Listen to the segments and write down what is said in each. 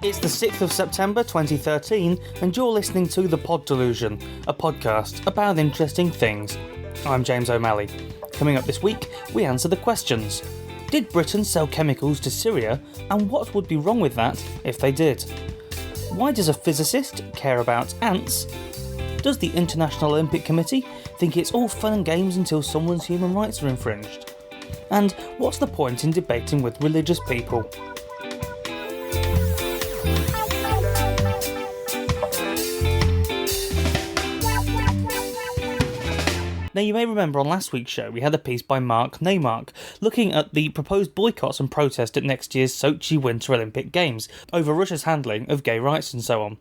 It's the 6th of September 2013, and you're listening to The Pod Delusion, a podcast about interesting things. I'm James O'Malley. Coming up this week, we answer the questions. Did Britain sell chemicals to Syria, and what would be wrong with that if they did? Why does a physicist care about ants? Does the International Olympic Committee think it's all fun and games until someone's human rights are infringed? And what's the point in debating with religious people? Now, you may remember on last week's show we had a piece by Mark Neymark looking at the proposed boycotts and protests at next year's Sochi Winter Olympic Games over Russia's handling of gay rights and so on.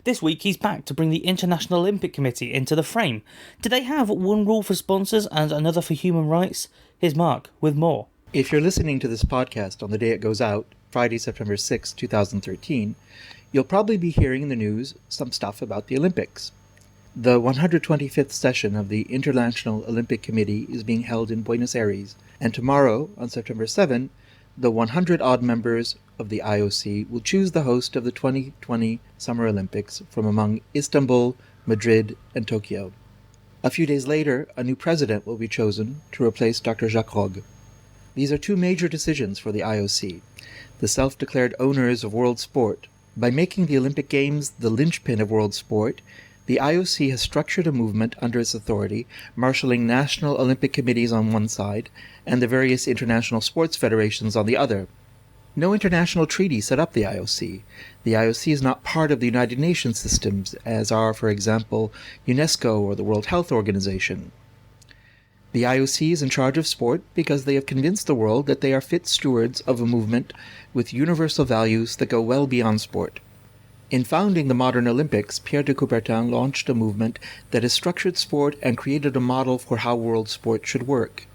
This week he's back to bring the International Olympic Committee into the frame. Do they have one rule for sponsors and another for human rights? Here's Mark with more. If you're listening to this podcast on the day it goes out, Friday, September 6, 2013, you'll probably be hearing in the news some stuff about the Olympics. The 125th session of the International Olympic Committee is being held in Buenos Aires, and tomorrow, on September 7, the 100-odd members of the IOC will choose the host of the 2020 Summer Olympics from among Istanbul, Madrid, and Tokyo. A few days later, a new president will be chosen to replace Dr. Jacques Rogge. These are two major decisions for the IOC, the self-declared owners of world sport. By making the Olympic Games the linchpin of world sport, the IOC has structured a movement under its authority, marshalling national Olympic committees on one side and the various international sports federations on the other. No international treaty set up the IOC. The IOC is not part of the United Nations systems, as are, for example, UNESCO or the World Health Organization. The IOC is in charge of sport because they have convinced the world that they are fit stewards of a movement with universal values that go well beyond sport. In founding the modern Olympics, Pierre de Coubertin launched a movement that has structured sport and created a model for how world sport should work.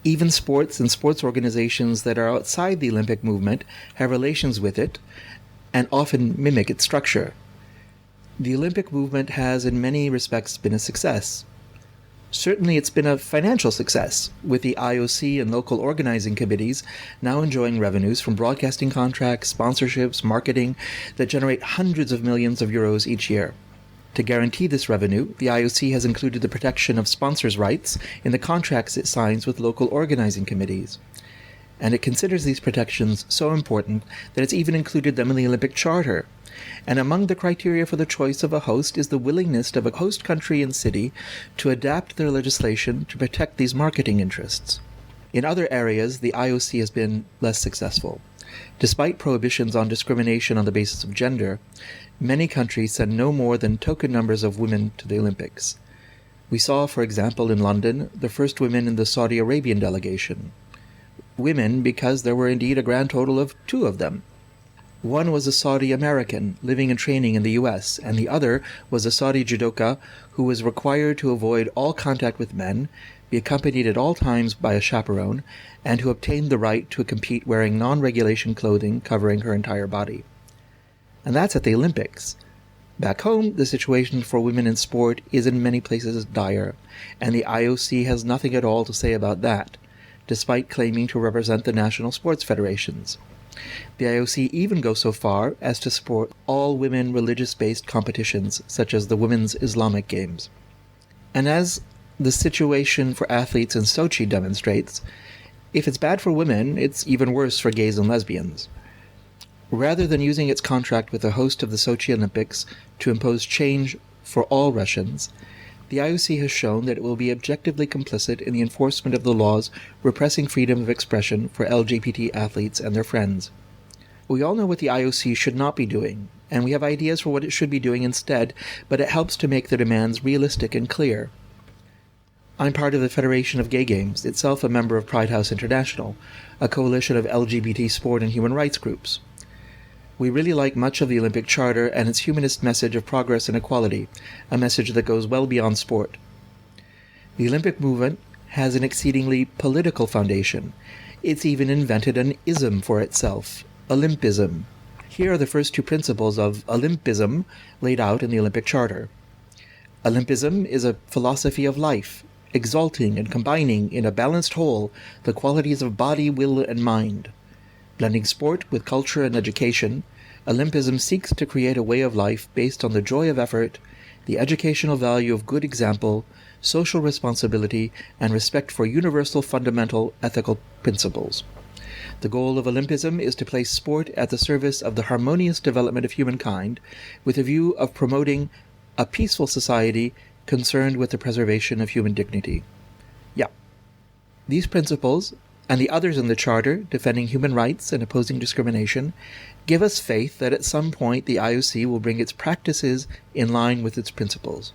Even sports and sports organizations that are outside the Olympic movement have relations with it and often mimic its structure. The Olympic movement has in many respects been a success. Certainly it's been a financial success, with the IOC and local organizing committees now enjoying revenues from broadcasting contracts, sponsorships, marketing that generate hundreds of millions of euros each year. To guarantee this revenue, the IOC has included the protection of sponsors' rights in the contracts it signs with local organizing committees. And it considers these protections so important that it's even included them in the Olympic Charter. And among the criteria for the choice of a host is the willingness of a host country and city to adapt their legislation to protect these marketing interests. In other areas, the IOC has been less successful. Despite prohibitions on discrimination on the basis of gender, many countries send no more than token numbers of women to the Olympics. We saw, for example, in London, the first women in the Saudi Arabian delegation. Women because there were indeed a grand total of 2 of them. One was a Saudi American living and training in the US, and the other was a Saudi judoka who was required to avoid all contact with men, be accompanied at all times by a chaperone, and who obtained the right to compete wearing non-regulation clothing covering her entire body. And that's at the Olympics. Back home, the situation for women in sport is in many places dire, and the IOC has nothing at all to say about that, despite claiming to represent the national sports federations. The IOC even goes so far as to support all women religious-based competitions, such as the Women's Islamic Games. And as the situation for athletes in Sochi demonstrates, if it's bad for women, it's even worse for gays and lesbians. Rather than using its contract with the host of the Sochi Olympics to impose change for all Russians, the IOC has shown that it will be objectively complicit in the enforcement of the laws repressing freedom of expression for LGBT athletes and their friends. We all know what the IOC should not be doing, and we have ideas for what it should be doing instead, but it helps to make the demands realistic and clear. I'm part of the Federation of Gay Games, itself a member of Pride House International, a coalition of LGBT sport and human rights groups. We really like much of the Olympic Charter and its humanist message of progress and equality, a message that goes well beyond sport. The Olympic movement has an exceedingly political foundation. It's even invented an ism for itself, Olympism. Here are the first 2 principles of Olympism laid out in the Olympic Charter. Olympism is a philosophy of life, exalting and combining in a balanced whole the qualities of body, will, and mind. Blending sport with culture and education, Olympism seeks to create a way of life based on the joy of effort, the educational value of good example, social responsibility, and respect for universal fundamental ethical principles. The goal of Olympism is to place sport at the service of the harmonious development of humankind, with a view of promoting a peaceful society concerned with the preservation of human dignity. Yeah. These principles, and the others in the Charter defending human rights and opposing discrimination, give us faith that at some point the IOC will bring its practices in line with its principles.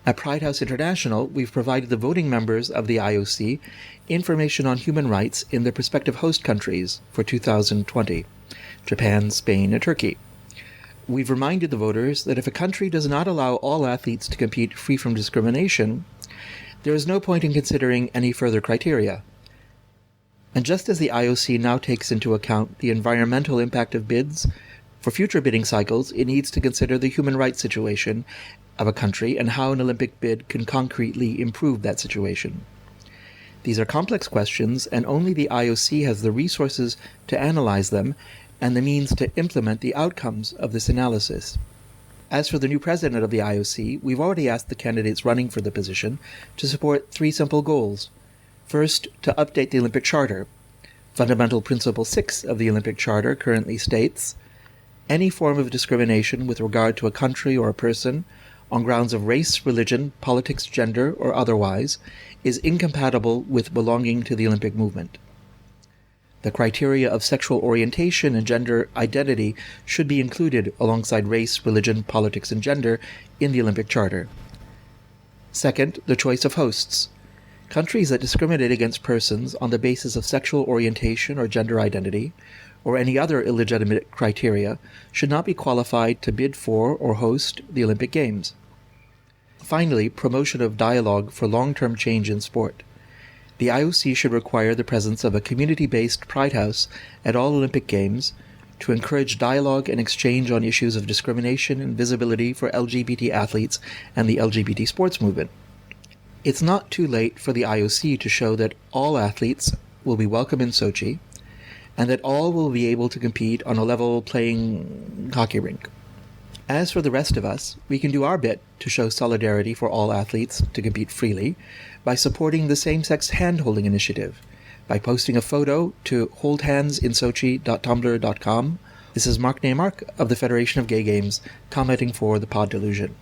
At Pride House International, we've provided the voting members of the IOC information on human rights in their respective host countries for 2020, Japan, Spain, and Turkey. We've reminded the voters that if a country does not allow all athletes to compete free from discrimination, there is no point in considering any further criteria. And just as the IOC now takes into account the environmental impact of bids, for future bidding cycles it needs to consider the human rights situation of a country and how an Olympic bid can concretely improve that situation. These are complex questions, and only the IOC has the resources to analyze them and the means to implement the outcomes of this analysis. As for the new president of the IOC, we've already asked the candidates running for the position to support 3 simple goals. First, to update the Olympic Charter. Fundamental Principle 6 of the Olympic Charter currently states, "Any form of discrimination with regard to a country or a person on grounds of race, religion, politics, gender, or otherwise, is incompatible with belonging to the Olympic movement." The criteria of sexual orientation and gender identity should be included alongside race, religion, politics, and gender in the Olympic Charter. Second, the choice of hosts. Countries that discriminate against persons on the basis of sexual orientation or gender identity, or any other illegitimate criteria, should not be qualified to bid for or host the Olympic Games. Finally, promotion of dialogue for long-term change in sport. The IOC should require the presence of a community-based Pride House at all Olympic Games to encourage dialogue and exchange on issues of discrimination and visibility for LGBT athletes and the LGBT sports movement. It's not too late for the IOC to show that all athletes will be welcome in Sochi and that all will be able to compete on a level playing hockey rink. As for the rest of us, we can do our bit to show solidarity for all athletes to compete freely by supporting the same-sex hand-holding initiative, by posting a photo to holdhandsinsochi.tumblr.com. This is Mark Neymark of the Federation of Gay Games, commenting for the Pod Delusion.